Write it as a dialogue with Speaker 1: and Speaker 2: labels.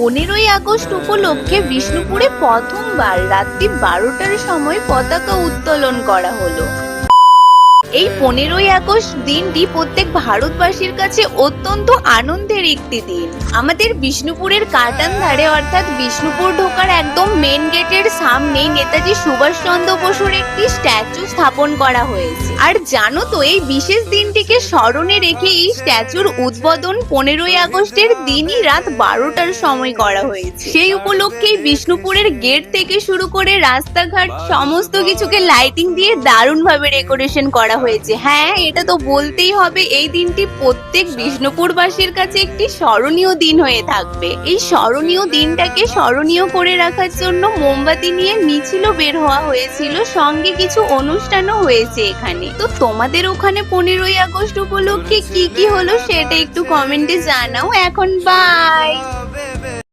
Speaker 1: 15ই August উপলক্ষে বিষ্ণুপুরে প্রথমবার রাত্রি 12টার সময় পতাকা উত্তোলন করা হলো। এই 15ই আগস্ট দিনটি প্রত্যেক ভারতবাসীর কাছে অত্যন্ত আনন্দের একটি দিন। আমাদের বিষ্ণুপুরের কাটান ধারে অর্থাৎ বিষ্ণুপুর ঢোকার একদম মেন গেটের সামনেই নেতাজি সুভাষচন্দ্র বসুর একটি স্ট্যাচু স্থাপন করা হয়েছে। আর জানো তো, এই বিশেষ দিনটিকে স্মরণে রেখে এই স্ট্যাচুর উদ্বোধন 15ই আগস্টের দিনই রাত 12টার সময় করা হয়েছে। সেই উপলক্ষেই বিষ্ণুপুরের গেট থেকে শুরু করে রাস্তাঘাট সমস্ত কিছুকে লাইটিং দিয়ে দারুণভাবে ডেকোরেশন করা হয়েছে। হ্যাঁ, এটা তো বলতেই হবে, এই দিনটি প্রত্যেক বিষ্ণুপুরবাসীর কাছে একটি স্মরণীয় দিন হয়ে থাকবে। এই স্মরণীয় দিনটাকে স্মরণীয় করে রাখার জন্য মোমবাতি নিয়ে মিছিলও বের হওয়া হয়েছিল, সঙ্গে কিছু অনুষ্ঠানও হয়েছে এখানে। তো তোমাদের ওখানে 15ই আগস্ট উপলক্ষে কি কি হলো সেটা একটু কমেন্টে জানাও। এখন বাই।